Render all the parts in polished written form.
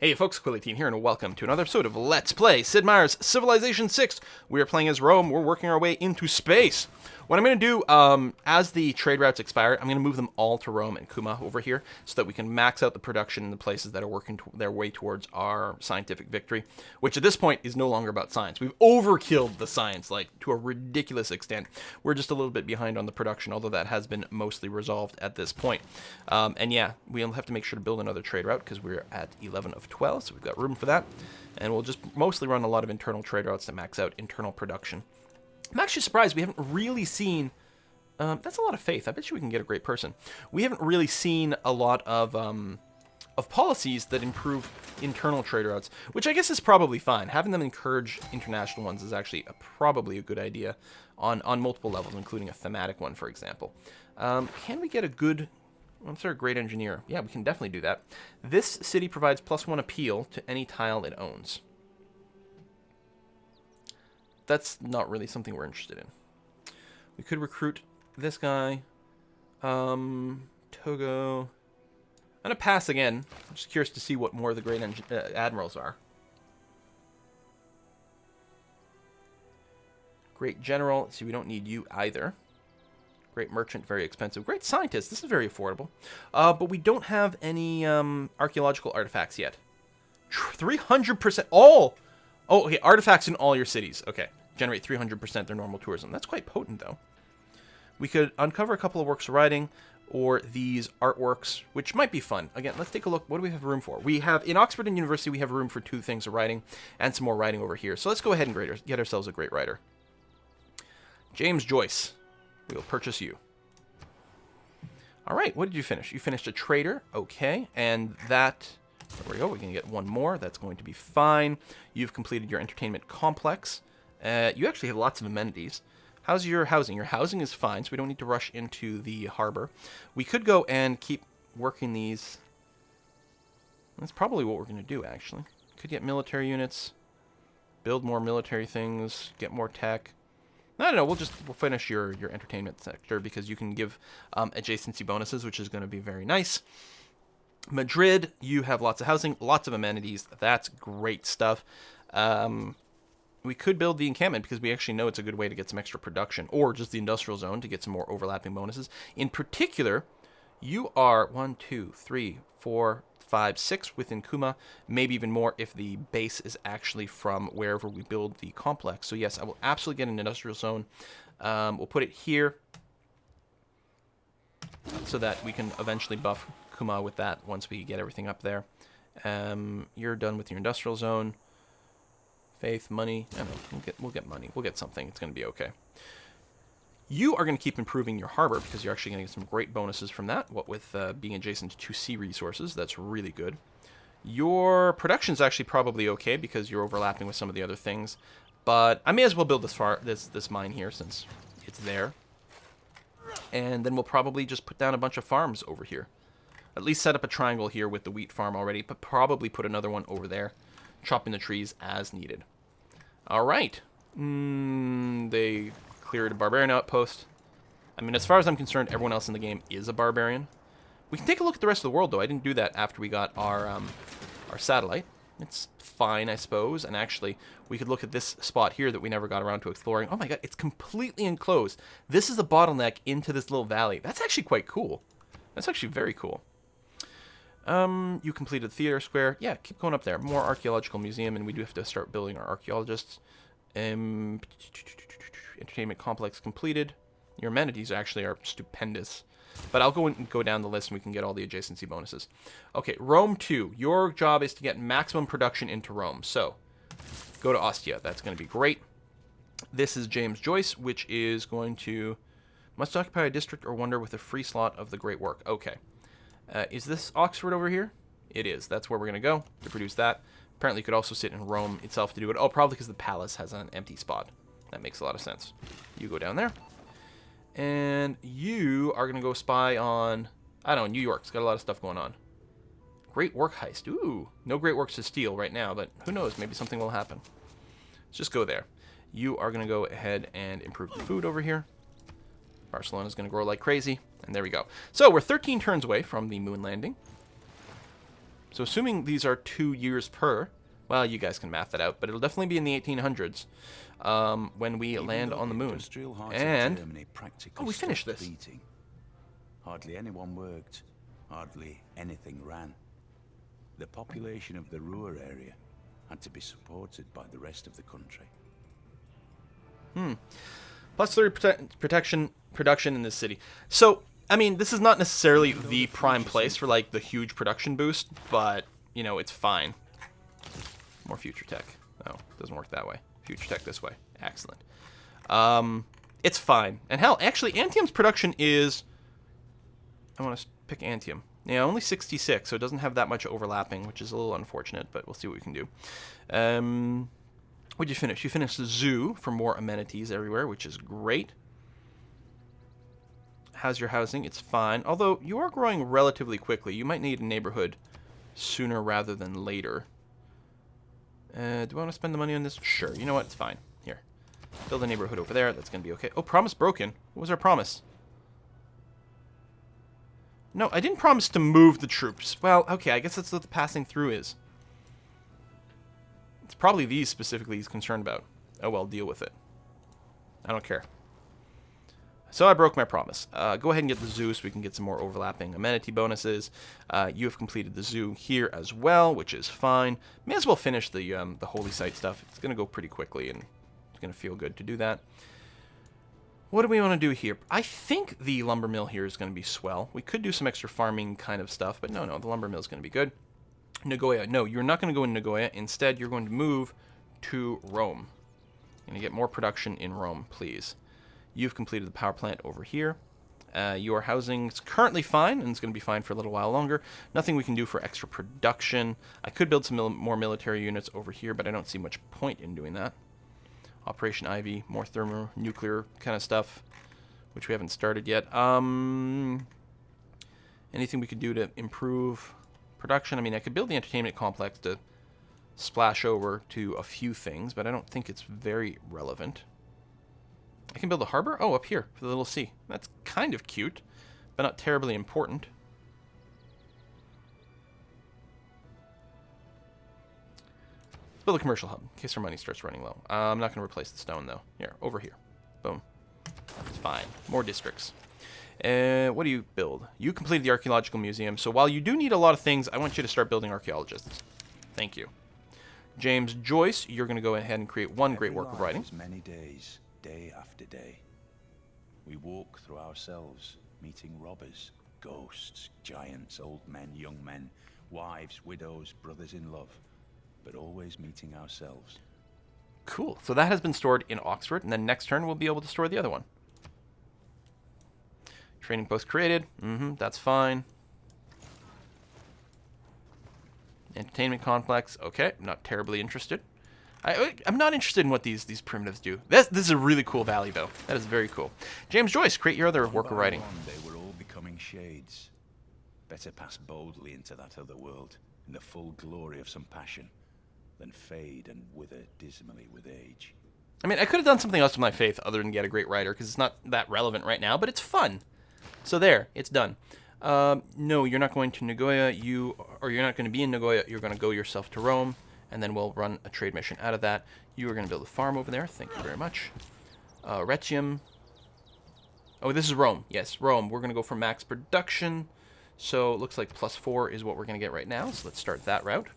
Hey folks, Quilly here, and welcome to another episode of Let's Play Sid Meier's Civilization 6. We are playing as Rome. We're working our way into space. What I'm going to do, as the trade routes expire, I'm going to move them all to Rome and Kuma over here so that we can max out the production in the places that are working their way towards our scientific victory, which at this point is no longer about science. We've overkilled the science, like, to a ridiculous extent. We're just a little bit behind on the production, although that has been mostly resolved at this point. And yeah, we'll have to make sure to build another trade route because we're at 11 of 12, so we've got room for that. And we'll just mostly run a lot of internal trade routes to max out internal production. I'm actually surprised we haven't really seen... that's a lot of faith. I bet you we can get a great person. We haven't really seen a lot of policies that improve internal trade routes, which I guess is probably fine. Having them encourage international ones is actually probably a good idea on multiple levels, including a thematic one, for example. Can we get a good... What's our great engineer? Yeah, we can definitely do that. This city provides +1 appeal to any tile it owns. That's not really something we're interested in. We could recruit this guy. Togo. I'm going to pass again. I'm just curious to see what more of the great admirals are. Great general. See, we don't need you either. Great merchant, very expensive. Great scientist. This is very affordable. But we don't have any archaeological artifacts yet. 300% all. Oh, okay. Artifacts in all your cities. Okay. Generate 300% their normal tourism. That's quite potent, though. We could uncover a couple of works of writing or these artworks, which might be fun. Again, let's take a look. What do we have room for? We have, in Oxford and University, we have room for 2 things of writing and some more writing over here. So let's go ahead and get ourselves a great writer. James Joyce. We will purchase you. All right. What did you finish? You finished a trader. Okay. And that... There we go. We're going to get one more. That's going to be fine. You've completed your entertainment complex. You actually have lots of amenities. How's your housing? Your housing is fine, so we don't need to rush into the harbor. We could go and keep working these. That's probably what we're going to do, actually. Could get military units, build more military things, get more tech. I don't know. We'll finish your entertainment sector because you can give adjacency bonuses, which is going to be very nice. Madrid, you have lots of housing, lots of amenities. That's great stuff. We could build the encampment because we actually know it's a good way to get some extra production, or just the industrial zone to get some more overlapping bonuses. In particular, you are 1, 2, 3, 4, 5, 6 within Kuma, maybe even more if the base is actually from wherever we build the complex. So yes, I will absolutely get an industrial zone. We'll put it here so that we can eventually buff Kuma with that once we get everything up there. You're done with your industrial zone. Faith, money. I don't know. We'll get money. We'll get something. It's going to be okay. You are going to keep improving your harbor because you're actually going to get some great bonuses from that. What with being adjacent to sea resources, that's really good. Your production is actually probably okay because you're overlapping with some of the other things. But I may as well build this mine here since it's there. And then we'll probably just put down a bunch of farms over here. At least set up a triangle here with the wheat farm already, but probably put another one over there. Chopping the trees as needed. All right. They cleared a barbarian outpost. I mean, as far as I'm concerned, everyone else in the game is a barbarian. We can take a look at the rest of the world, though. I didn't do that after we got our satellite. It's fine, I suppose. And actually, we could look at this spot here that we never got around to exploring. Oh my god, it's completely enclosed. This is the bottleneck into this little valley. That's actually quite cool. That's actually very cool. You completed the theater square. Yeah, keep going up there. More archaeological museum, and we do have to start building our archaeologists. Entertainment complex completed. Your amenities actually are stupendous. But I'll go down the list and we can get all the adjacency bonuses. Okay, Rome 2. Your job is to get maximum production into Rome. So, go to Ostia. That's going to be great. This is James Joyce, which is going to... Must occupy a district or wonder with a free slot of the great work. Okay. Is this Oxford over here? It is. That's where we're going to go to produce that. Apparently, you could also sit in Rome itself to do it. Oh, probably because the palace has an empty spot. That makes a lot of sense. You go down there. And you are going to go spy on, I don't know, New York. It's got a lot of stuff going on. Great work heist. Ooh, no great works to steal right now, but who knows? Maybe something will happen. Let's just go there. You are going to go ahead and improve the food over here. Barcelona's going to grow like crazy. And there we go. So we're 13 turns away from the moon landing. So assuming these are 2 years per, well, you guys can math that out, but it'll definitely be in the 1800s when we land on the moon. And oh, we finished this. Beating. Hardly anyone worked. Hardly anything ran. The population of the Ruhr area had to be supported by the rest of the country. Plus 30 production in this city. So, I mean, this is not necessarily the prime place for, like, the huge production boost, but, you know, it's fine. More future tech. Oh, doesn't work that way. Future tech this way. Excellent. It's fine. And hell, actually, Antium's production is... I want to pick Antium. Yeah, only 66, so it doesn't have that much overlapping, which is a little unfortunate, but we'll see what we can do. What'd you finish? You finished the zoo for more amenities everywhere, which is great. How's your housing? It's fine. Although, you are growing relatively quickly. You might need a neighborhood sooner rather than later. Do I want to spend the money on this? Sure. You know what? It's fine. Here. Build a neighborhood over there. That's going to be okay. Oh, promise broken. What was our promise? No, I didn't promise to move the troops. Well, okay, I guess that's what the passing through is. It's probably these specifically he's concerned about. Oh well, deal with it. I don't care. So I broke my promise. Go ahead and get the zoo so we can get some more overlapping amenity bonuses. You have completed the zoo here as well, which is fine. May as well finish the holy site stuff. It's going to go pretty quickly, and it's going to feel good to do that. What do we want to do here? I think the lumber mill here is going to be swell. We could do some extra farming kind of stuff, but no, the lumber mill is going to be good. Nagoya. No, you're not going to go in Nagoya. Instead, you're going to move to Rome. You're going to get more production in Rome, please. You've completed the power plant over here. Your housing is currently fine, and it's going to be fine for a little while longer. Nothing we can do for extra production. I could build some more military units over here, but I don't see much point in doing that. Operation Ivy, more thermonuclear kind of stuff, which we haven't started yet. Anything we could do to improve production? I mean, I could build the entertainment complex to splash over to a few things, but I don't think it's very relevant. I can build a harbor? Oh, up here for the little sea. That's kind of cute, but not terribly important. Build a commercial hub in case our money starts running low. I'm not going to replace the stone, though. Here, over here. Boom. It's fine. More districts. What do you build? You completed the Archaeological Museum, so while you do need a lot of things, I want you to start building archaeologists. Thank you. James Joyce, you're going to go ahead and create one great work of writing. Many days, day after day. We walk through ourselves, meeting robbers, ghosts, giants, old men, young men, wives, widows, brothers in love. But always meeting ourselves. Cool. So that has been stored in Oxford, and then next turn we'll be able to store the other one. Training post created. That's fine. Entertainment complex. Okay, not terribly interested. I'm not interested in what these primitives do. This is a really cool valley, though. That is very cool. James Joyce, create your other work of writing. They were all becoming shades. Better pass boldly into that other world in the full glory of some passion than fade and wither dismally with age. I mean, I could have done something else with my faith other than get a great writer, because it's not that relevant right now, but it's fun. So there, it's done. No, you're not going to Nagoya. You're not going to be in Nagoya. You're going to go yourself to Rome, and then we'll run a trade mission out of that. You are going to build a farm over there. Thank you very much. Retium. Oh, this is Rome. Yes, Rome. We're going to go for max production. So it looks like +4 is what we're going to get right now. So let's start that route.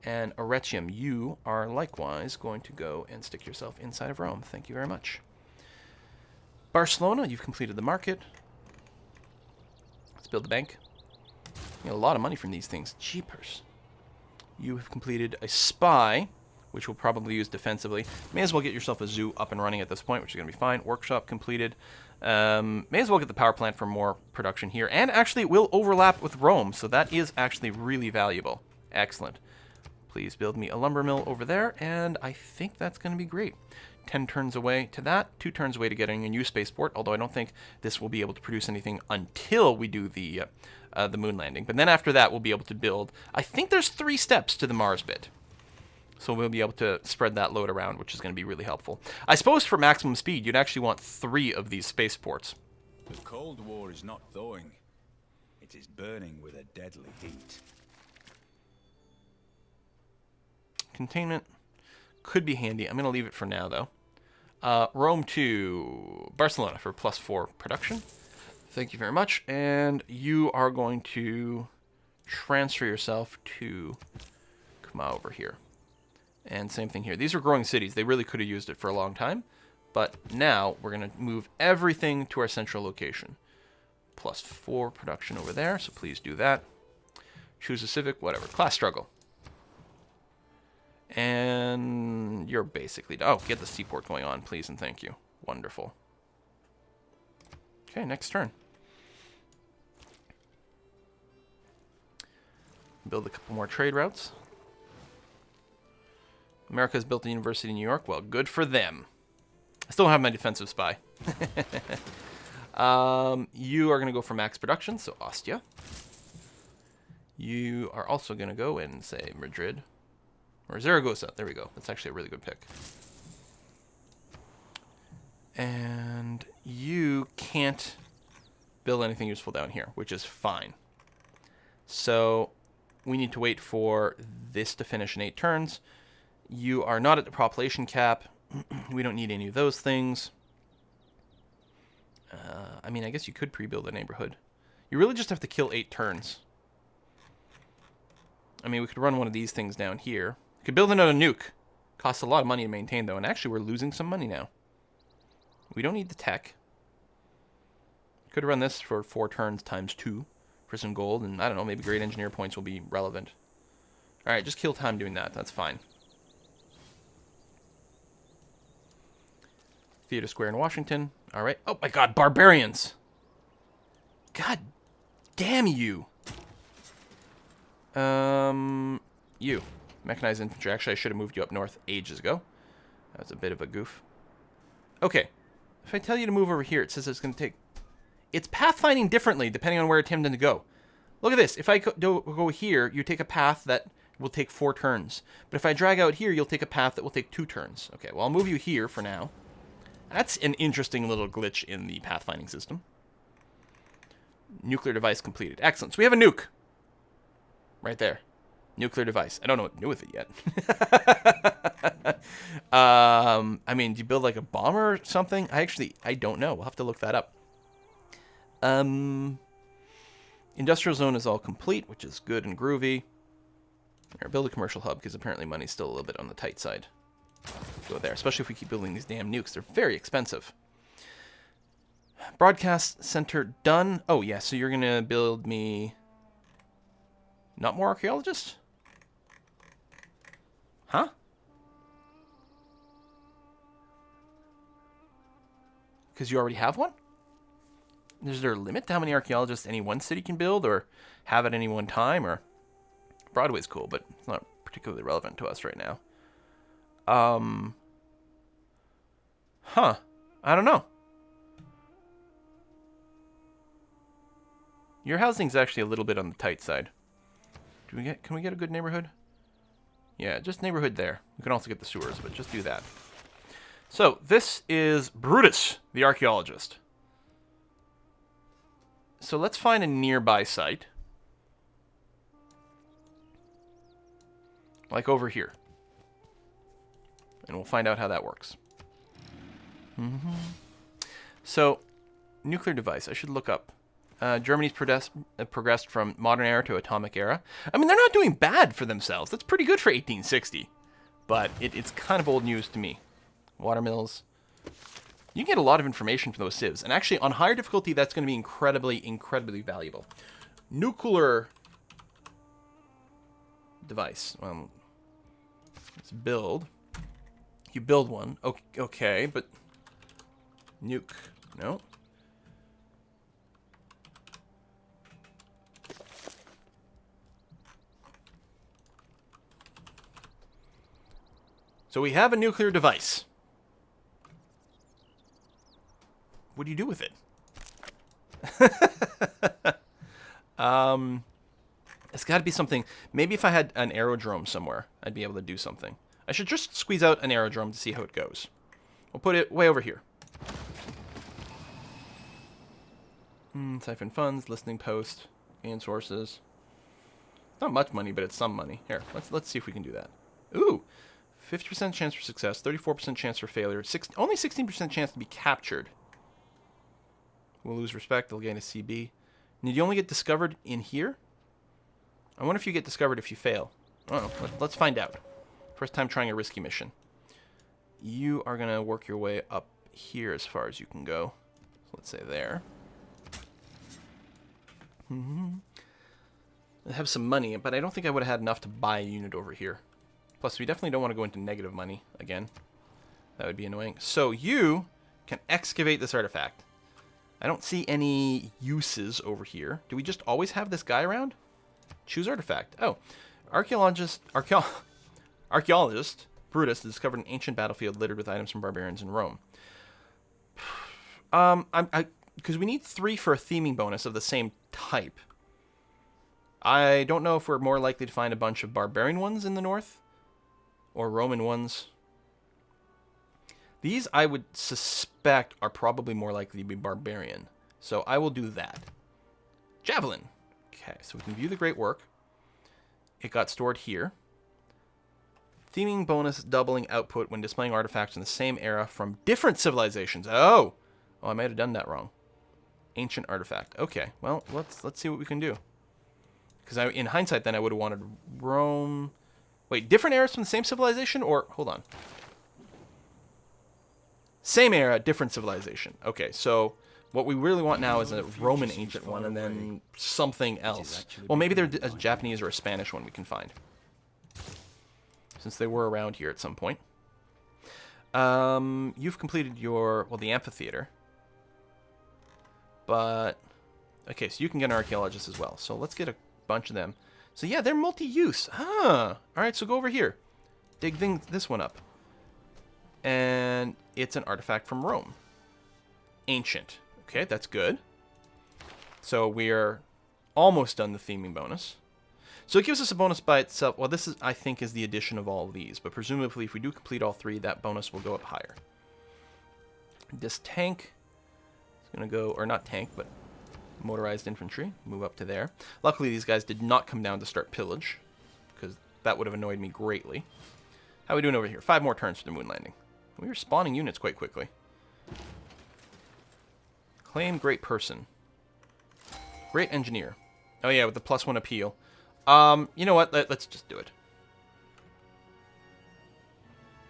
And Aretium, you are likewise going to go and stick yourself inside of Rome. Thank you very much. Barcelona, you've completed the market. Let's build the bank. You get a lot of money from these things. Jeepers. You have completed a spy, which we'll probably use defensively. May as well get yourself a zoo up and running at this point, which is going to be fine. Workshop completed. May as well get the power plant for more production here. And actually, it will overlap with Rome, so that is actually really valuable. Excellent. Please build me a lumber mill over there, and I think that's going to be great. 10 turns away to that, 2 turns away to getting a new spaceport, although I don't think this will be able to produce anything until we do the moon landing. But then after that, we'll be able to build... I think there's 3 steps to the Mars bit. So we'll be able to spread that load around, which is going to be really helpful. I suppose for maximum speed, you'd actually want 3 of these spaceports. The Cold War is not thawing. It is burning with a deadly heat. containment. Could be handy. I'm going to leave it for now, though. Rome to Barcelona for +4 production. Thank you very much. And you are going to transfer yourself to come over here. And same thing here. These are growing cities. They really could have used it for a long time. But now we're going to move everything to our central location. +4 production over there, so please do that. Choose a civic, whatever. Class struggle. And you're basically... Oh, get the seaport going on, please, and thank you. Wonderful. Okay, next turn. Build a couple more trade routes. America's built a university in New York. Well, good for them. I still don't have my defensive spy. You are going to go for max production, so Ostia. You are also going to go and say Madrid. Or Zaragoza. There we go. That's actually a really good pick. And you can't build anything useful down here, which is fine. So we need to wait for this to finish in 8 turns. You are not at the population cap. We don't need any of those things. I mean, I guess you could pre-build a neighborhood. You really just have to kill 8 turns. I mean, we could run one of these things down here. We could build another nuke. Costs a lot of money to maintain, though, and actually we're losing some money now. We don't need the tech. Could run this for 4 turns times 2 for some gold, and I don't know, maybe great engineer points will be relevant. Alright, just kill time doing that. That's fine. Theater Square in Washington. Alright. Oh my god, barbarians! God damn you! You. Mechanized infantry. Actually, I should have moved you up north ages ago. That was a bit of a goof. Okay. If I tell you to move over here, it says it's going to take... It's pathfinding differently depending on where it's intended to go. Look at this. If I go here, you take a path that will take 4 turns. But if I drag out here, you'll take a path that will take 2 turns. Okay, well, I'll move you here for now. That's an interesting little glitch in the pathfinding system. Nuclear device completed. Excellent. So we have a nuke. Right there. Nuclear device. I don't know what to do with it yet. I mean, do you build like a bomber or something? I don't know. We'll have to look that up. Industrial zone is all complete, which is good and groovy. Or build a commercial hub, because apparently money's still a little bit on the tight side. Go there, especially if we keep building these damn nukes. They're very expensive. Broadcast center done. Oh, yeah, so you're going to build me... Not more archaeologists? Huh? Because you already have one? Is there a limit to how many archaeologists any one city can build or have at any one time? Or Broadway's cool, but it's not particularly relevant to us right now. Huh. I don't know. Your housing's actually a little bit on the tight side. Can we get a good neighborhood? Yeah, just neighborhood there. We can also get the sewers, but just do that. So, this is Brutus, the archaeologist. So let's find a nearby site. Like over here. And we'll find out how that works. So, nuclear device. I should look up. Germany's progressed from modern era to atomic era. I mean, they're not doing bad for themselves. That's pretty good for 1860. But it's kind of old news to me. Watermills. You get a lot of information from those civs. And actually, on higher difficulty, that's going to be incredibly, incredibly valuable. Nuclear device. Let's build. You build one. Okay, but... Nuke. No. So we have a nuclear device. What do you do with it? It's got to be something. Maybe if I had an aerodrome somewhere, I'd be able to do something. I should just squeeze out an aerodrome to see how it goes. We'll put it way over here. Siphon funds, listening post, gain sources. Not much money, but it's some money. Here, let's see if we can do that. Ooh, 50% chance for success, 34% chance for failure, only 16% chance to be captured. We'll lose respect. They'll gain a CB. Did you only get discovered in here? I wonder if you get discovered if you fail. Oh, let's find out. First time trying a risky mission. You are going to work your way up here as far as you can go. So let's say there. I have some money, but I don't think I would have had enough to buy a unit over here. Plus, we definitely don't want to go into negative money again. That would be annoying. So you can excavate this artifact. I don't see any uses over here. Do we just always have this guy around? Choose artifact. Oh, archaeologist Brutus discovered an ancient battlefield littered with items from barbarians in Rome. Because we need 3 for a theming bonus of the same type. I don't know if we're more likely to find a bunch of barbarian ones in the north or Roman ones. These, I would suspect, are probably more likely to be barbarian. So I will do that. Javelin. Okay, so we can view the great work. It got stored here. Theming bonus doubling output when displaying artifacts in the same era from different civilizations. Oh, I might have done that wrong. Ancient artifact. Okay, well, let's see what we can do. Because in hindsight, then I would have wanted Rome. Wait, different eras from the same civilization, or hold on. Same era, different civilization. Okay, so what we really want now is a Roman ancient one, and then something else. Well, maybe there's a Japanese or a Spanish one we can find, since they were around here at some point. You've completed the amphitheater. But, okay, so you can get an archaeologist as well. So let's get a bunch of them. So yeah, they're multi-use. Huh. All right, so go over here. Dig this one up. And it's an artifact from Rome. Ancient. Okay, that's good. So we're almost done the theming bonus. So it gives us a bonus by itself. Well, this is, I think, is the addition of all of these. But presumably, if we do complete all 3, that bonus will go up higher. This tank is going to go, or not tank, but motorized infantry. Move up to there. Luckily, these guys did not come down to start pillage, because that would have annoyed me greatly. How are we doing over here? 5 more turns for the moon landing. We are spawning units quite quickly. Claim great person. Great engineer. Oh yeah, with the +1 appeal. You know what? Let's just do it.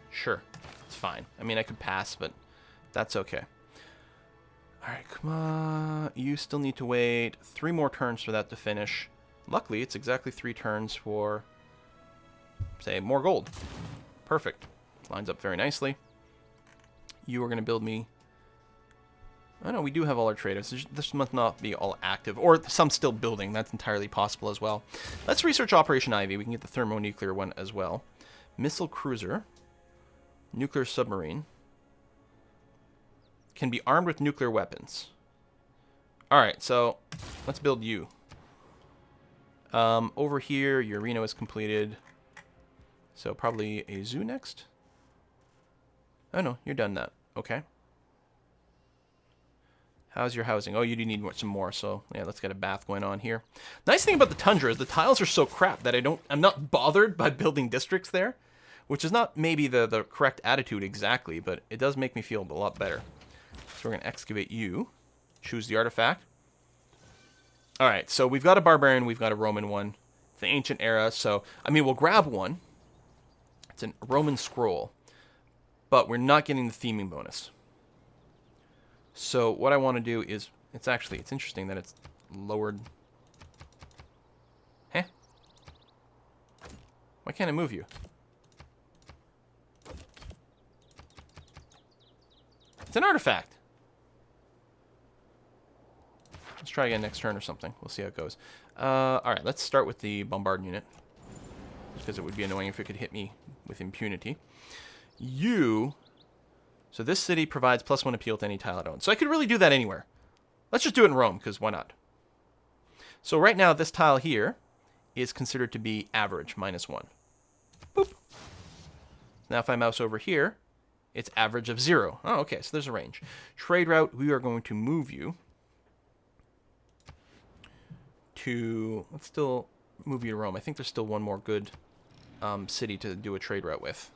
Sure. It's fine. I mean, I could pass, but that's okay. Alright, come on. You still need to wait 3 more turns for that to finish. Luckily, it's exactly 3 turns for, say, more gold. Perfect. Lines up very nicely. You are going to build me... Oh no, we do have all our traders. This must not be all active. Or some still building. That's entirely possible as well. Let's research Operation Ivy. We can get the thermonuclear one as well. Missile cruiser. Nuclear submarine. Can be armed with nuclear weapons. Alright, so let's build you. Over here, your arena is completed. So probably a zoo next? Oh no, you're done that. Okay. How's your housing? Oh, you do need some more, so yeah, let's get a bath going on here. Nice thing about the tundra is the tiles are so crap that I'm not bothered by building districts there, which is not maybe the correct attitude exactly, but it does make me feel a lot better. So we're going to excavate you. Choose the artifact. Alright, so we've got a barbarian, we've got a Roman one. It's the ancient era, so, I mean, we'll grab one. It's a Roman scroll. But we're not getting the theming bonus. So what I want to do is, it's interesting that it's lowered. Huh? Why can't I move you? It's an artifact. Let's try again next turn or something. We'll see how it goes. Alright, let's start with the bombard unit. Because it would be annoying if it could hit me with impunity. So this city provides +1 appeal to any tile it owns. So I could really do that anywhere. Let's just do it in Rome, because why not? So right now, this tile here is considered to be average, -1. Boop. Now if I mouse over here, it's average of 0. Oh, okay, so there's a range. Trade route, we are going to move you to... Let's still move you to Rome. I think there's still one more good city to do a trade route with.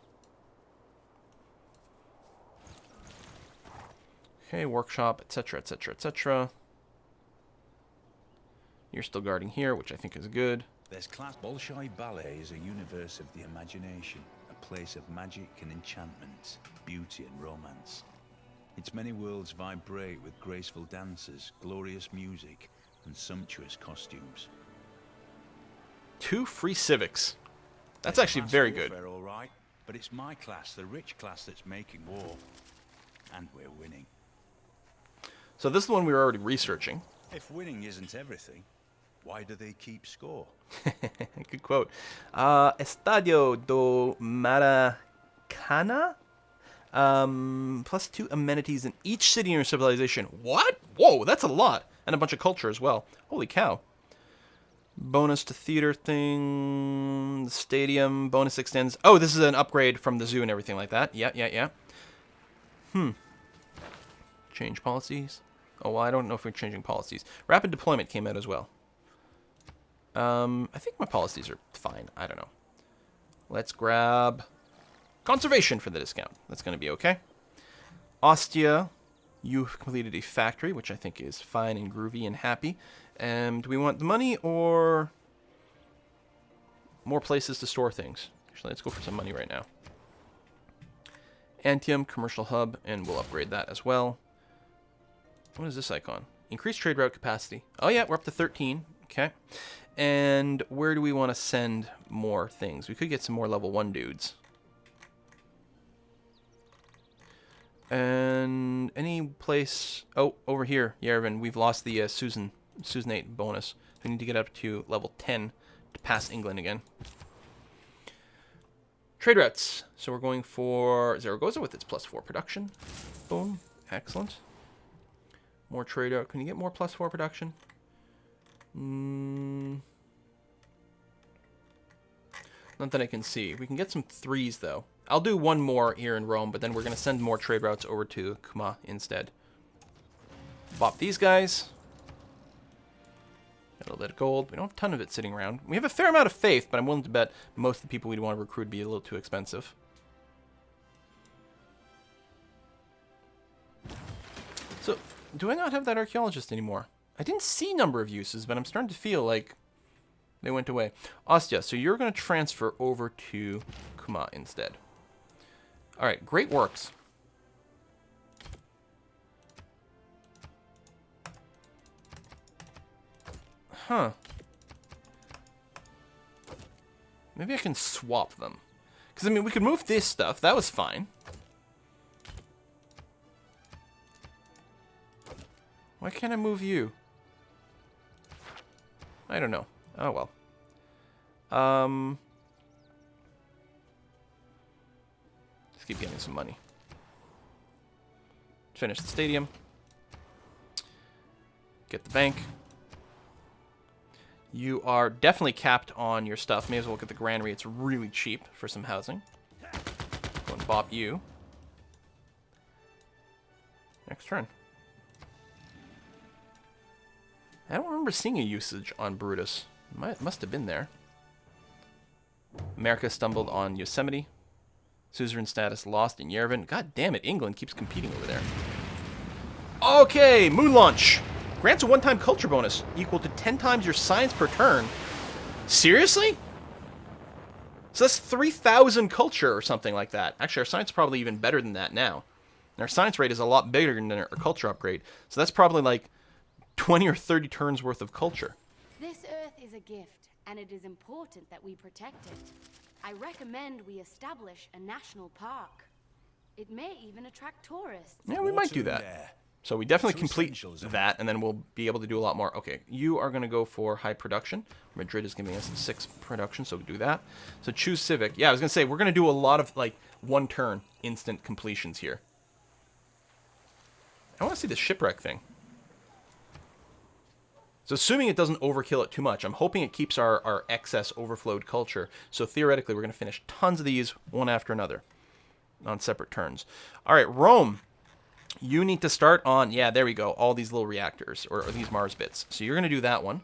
Okay, workshop, etc., etc., etc. You're still guarding here, which I think is good. There's class. Bolshoi Ballet is a universe of the imagination, a place of magic and enchantment, beauty and romance. Its many worlds vibrate with graceful dances, glorious music, and sumptuous costumes. 2 free civics. That's actually very good. All right, but it's my class, the rich class, that's making war. And we're winning. So this is the one we were already researching. If winning isn't everything, why do they keep score? Good quote. Estadio do Maracana. +2 amenities in each city in your civilization. What? Whoa, that's a lot. And a bunch of culture as well. Holy cow. Bonus to theater thing. Stadium. Bonus extends. Oh, this is an upgrade from the zoo and everything like that. Yeah. Change policies. Oh, well, I don't know if we're changing policies. Rapid deployment came out as well. I think my policies are fine. I don't know. Let's grab conservation for the discount. That's going to be okay. Ostia, you've completed a factory, which I think is fine and groovy and happy. Do we want the money or more places to store things? Actually, let's go for some money right now. Antium, commercial hub, and we'll upgrade that as well. What is this icon? Increase trade route capacity. Oh yeah, we're up to 13. Okay. And where do we want to send more things? We could get some more level 1 dudes. And any place... Oh, over here, Yerevan, we've lost the Susanate bonus. We need to get up to level 10 to pass England again. Trade routes. So we're going for Zaragoza with its +4 production. Boom. Excellent. More trade route. Can you get more +4 production? Not that I can see. We can get some 3s, though. I'll do one more here in Rome, but then we're going to send more trade routes over to Kuma instead. Bop these guys. Got a little bit of gold. We don't have a ton of it sitting around. We have a fair amount of faith, but I'm willing to bet most of the people we'd want to recruit would be a little too expensive. So, do I not have that archaeologist anymore? I didn't see number of uses, but I'm starting to feel like they went away. Ostia, so you're going to transfer over to Kuma instead. All right, great works. Huh. Maybe I can swap them. Because, I mean, we could move this stuff. That was fine. Why can't I move you? I don't know. Oh, well. Let's keep getting some money. Finish the stadium. Get the bank. You are definitely capped on your stuff. May as well get the granary. It's really cheap for some housing. Go and bop you. Next turn. I don't remember seeing a usage on Brutus. Must have been there. America stumbled on Yosemite. Suzerain status lost in Yerevan. God damn it, England keeps competing over there. Okay, moon launch. Grants a one-time culture bonus equal to 10 times your science per turn. Seriously? So that's 3,000 culture or something like that. Actually, our science is probably even better than that now. And our science rate is a lot bigger than our culture upgrade. So that's probably like 20 or 30 turns worth of culture. This earth is a gift, and it is important that we protect it. I recommend we establish a national park. It may even attract tourists. Yeah, we might do that. So we definitely complete that, and then we'll be able to do a lot more. Okay, you are going to go for high production. Madrid is giving us 6 production, so we do that. So choose civic. Yeah, I was going to say, we're going to do a lot of, like, one turn instant completions here. I want to see the shipwreck thing. So assuming it doesn't overkill it too much, I'm hoping it keeps our excess overflowed culture. So theoretically, we're going to finish tons of these one after another on separate turns. All right, Rome. You need to start on, yeah, there we go, all these little reactors, or these Mars bits. So you're going to do that one.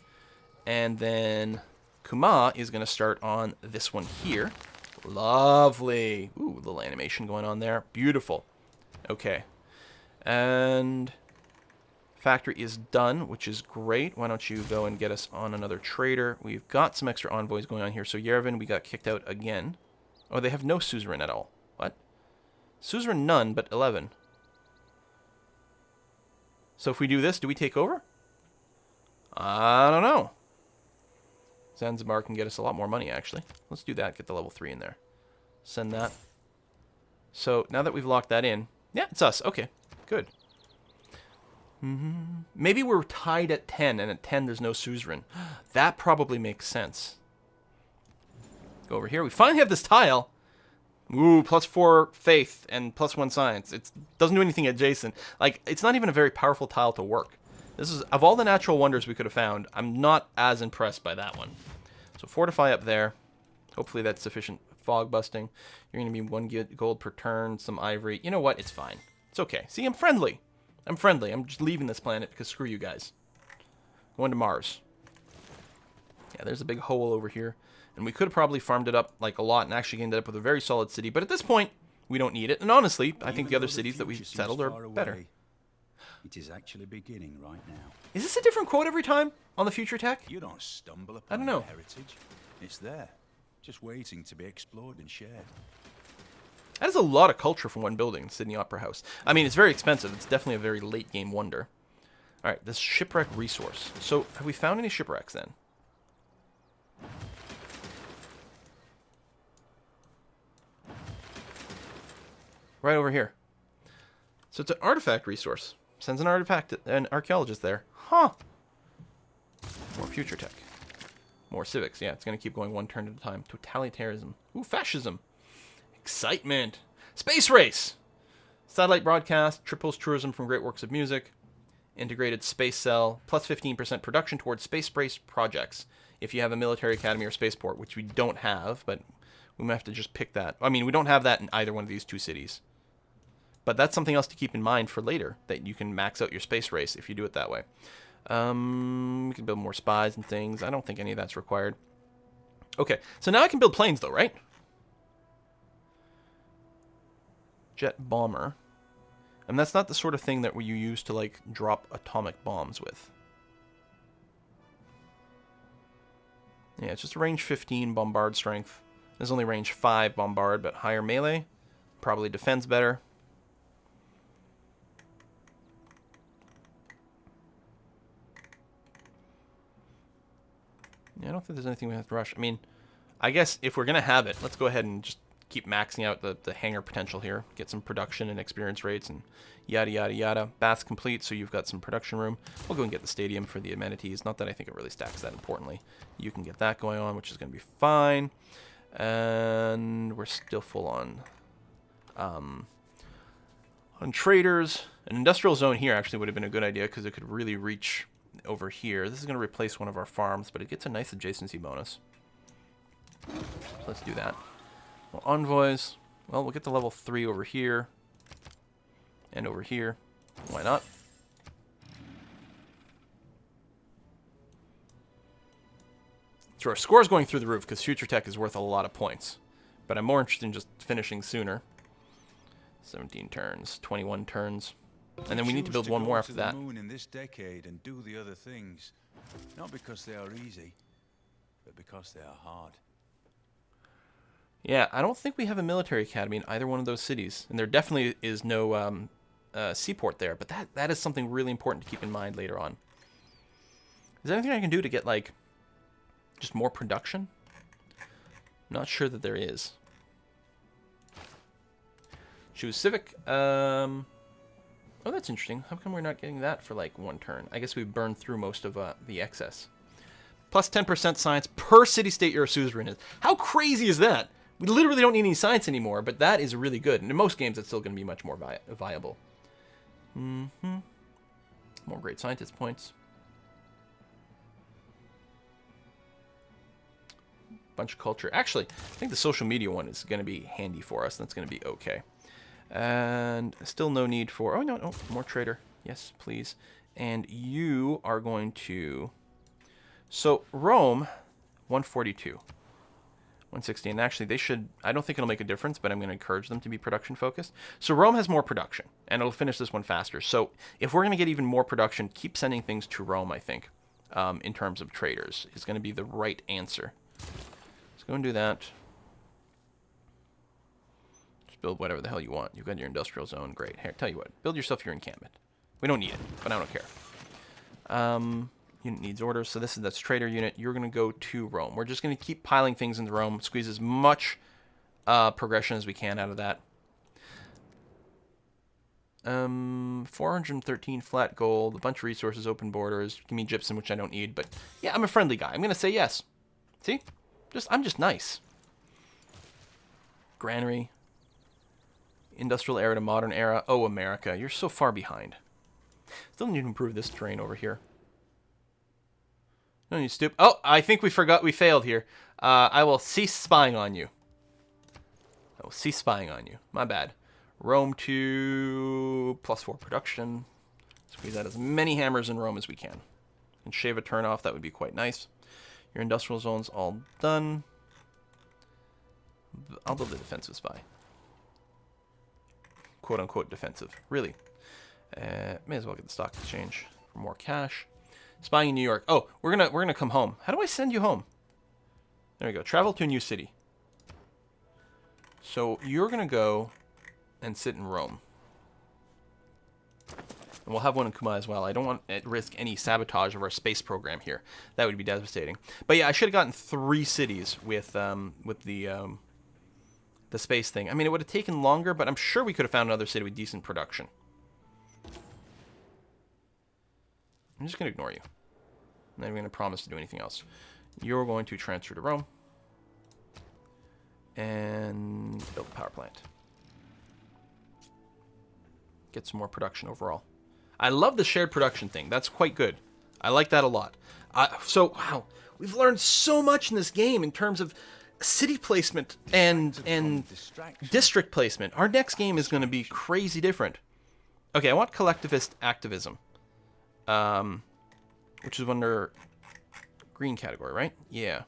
And then Kuma is going to start on this one here. Lovely. Ooh, little animation going on there. Beautiful. Okay. And factory is done, which is great. Why don't you go and get us on another trader? We've got some extra envoys going on here. So Yerevan, we got kicked out again. Oh, they have no suzerain at all. What? Suzerain none, but 11. So if we do this, do we take over? I don't know. Zanzibar can get us a lot more money, actually. Let's do that. Get the level 3 in there. Send that. So now that we've locked that in, yeah, it's us. Okay, good. Maybe we're tied at 10, and at 10 there's no suzerain. That probably makes sense. Go over here. We finally have this tile. Ooh, +4 faith and +1 science. It doesn't do anything adjacent. Like, it's not even a very powerful tile to work. This is, of all the natural wonders we could have found, I'm not as impressed by that one. So fortify up there. Hopefully that's sufficient fog busting. You're going to be 1 gold per turn, some ivory. You know what? It's fine. It's okay. See, I'm friendly. I'm friendly. I'm just leaving this planet because screw you guys. Going to Mars. Yeah, there's a big hole over here. And we could have probably farmed it up like a lot and actually ended up with a very solid city. But at this point, we don't need it. And honestly, I think the other cities that we've settled are better. It is actually beginning right now. Is this a different quote every time on the future tech? You don't stumble upon I don't know. heritage. It's there, just waiting to be explored and shared. That is a lot of culture from one building, Sydney Opera House. I mean, it's very expensive. It's definitely a very late game wonder. All right, this shipwreck resource. So have we found any shipwrecks then? Right over here. So it's an artifact resource. Sends an artifact, an archaeologist there. Huh. More future tech. More civics. Yeah, it's going to keep going 1 turn at a time. Totalitarianism. Ooh, fascism. Excitement. Space race. Satellite broadcast. Triples tourism from Great Works of Music. Integrated space cell. Plus 15% production towards space race projects. If you have a military academy or spaceport, which we don't have, but we might have to just pick that. I mean, we don't have that in either one of these 2 cities. But that's something else to keep in mind for later, that you can max out your space race if you do it that way. We can build more spies and things. I don't think any of that's required. Okay, so now I can build planes though, right? Jet bomber. And that's not the sort of thing that you use to, like, drop atomic bombs with. Yeah, it's just a range 15 bombard strength. There's only range 5 bombard, but higher melee. Probably defends better. Yeah, I don't think there's anything we have to rush. I mean, I guess if we're going to have it, let's go ahead and just keep maxing out the hangar potential here. Get some production and experience rates and yada, yada, yada. Bath's complete, so you've got some production room. We'll go and get the stadium for the amenities. Not that I think it really stacks that importantly. You can get that going on, which is going to be fine. And we're still full on traders. An industrial zone here actually would have been a good idea because it could really reach over here. This is going to replace one of our farms, but it gets a nice adjacency bonus. So let's do that. Well, envoys. Well, we'll get the level 3 over here. And over here. Why not? So our score is going through the roof because future tech is worth a lot of points. But I'm more interested in just finishing sooner. 17 turns, 21 turns. And then we need to build one more after that. Moon in this decade and do the other things, not because they are easy, but because they are hard. Yeah, I don't think we have a military academy in either one of those cities, and there definitely is no seaport there. But that is something really important to keep in mind later on. Is there anything I can do to get, like, just more production? Not sure that there is. Choose civic. Oh, that's interesting. How come we're not getting that for, like, 1 turn? I guess we've burned through most of the excess. Plus 10% science per city-state your suzerain is. How crazy is that? We literally don't need any science anymore, but that is really good. And in most games, it's still going to be much more viable. More great scientist points. Bunch of culture. Actually, I think the social media one is going to be handy for us. That's going to be okay. And still no need for... Oh, no, more trader. Yes, please. And you are going to... So, Rome 142. 160. And actually, they should... I don't think it'll make a difference, but I'm going to encourage them to be production-focused. So Rome has more production, and it'll finish this one faster. So if we're going to get even more production, keep sending things to Rome, I think, in terms of traders. Is going to be the right answer. Let's go and do that. Just build whatever the hell you want. You've got your industrial zone. Great. Here, tell you what. Build yourself your encampment. We don't need it, but I don't care. Unit needs orders, so that's trader unit. You're going to go to Rome. We're just going to keep piling things into Rome, squeeze as much progression as we can out of that. 413 flat gold, a bunch of resources, open borders. Give me gypsum, which I don't need, but yeah, I'm a friendly guy. I'm going to say yes. See? I'm just nice. Granary. Industrial era to modern era. Oh, America, you're so far behind. Still need to improve this terrain over here. No need to stoop. Oh, I think we failed here. I will cease spying on you. I will cease spying on you. My bad. Rome to +4 production. Squeeze out as many hammers in Rome as we can. And shave a turn off, that would be quite nice. Your industrial zone's all done. I'll build a defensive spy. Quote unquote defensive. Really. May as well get the stock exchange for more cash. Spying in New York. Oh, we're gonna come home. How do I send you home? There we go. Travel to a new city. So you're gonna go and sit in Rome. And we'll have one in Kumai as well. I don't want to risk any sabotage of our space program here. That would be devastating. But yeah, I should have gotten 3 cities with the space thing. I mean, it would have taken longer, but I'm sure we could have found another city with decent production. I'm just going to ignore you. I'm not even going to promise to do anything else. You're going to transfer to Rome. And build a power plant. Get some more production overall. I love the shared production thing. That's quite good. I like that a lot. So, wow. We've learned so much in this game in terms of city placement and district placement. Our next game is going to be crazy different. Okay, I want collectivist activism. Which is under green category, right? Yeah.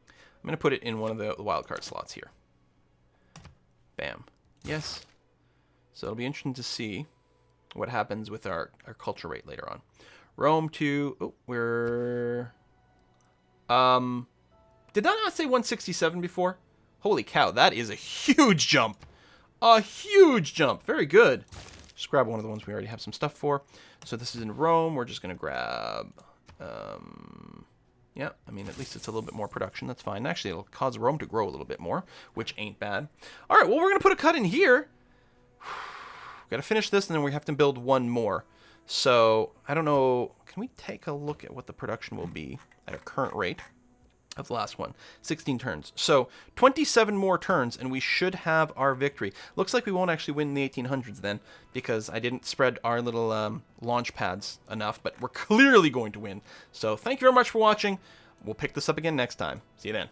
I'm going to put it in one of the wildcard slots here. Bam. Yes. So it'll be interesting to see what happens with our culture rate later on. Rome to... Oh, we're... Did I not say 167 before? Holy cow, that is a huge jump. A huge jump. Very good. Just grab one of the ones we already have some stuff for. So this is in Rome. We're just going to grab... yeah, I mean, at least it's a little bit more production. That's fine. Actually, it'll cause Rome to grow a little bit more, which ain't bad. All right, well, we're going to put a cut in here. Got to finish this, and then we have to build one more. So, I don't know. Can we take a look at what the production will be at our current rate of the last one? 16 turns. So, 27 more turns, and we should have our victory. Looks like we won't actually win in the 1800s then, because I didn't spread our little launch pads enough, but we're clearly going to win. So, thank you very much for watching. We'll pick this up again next time. See you then.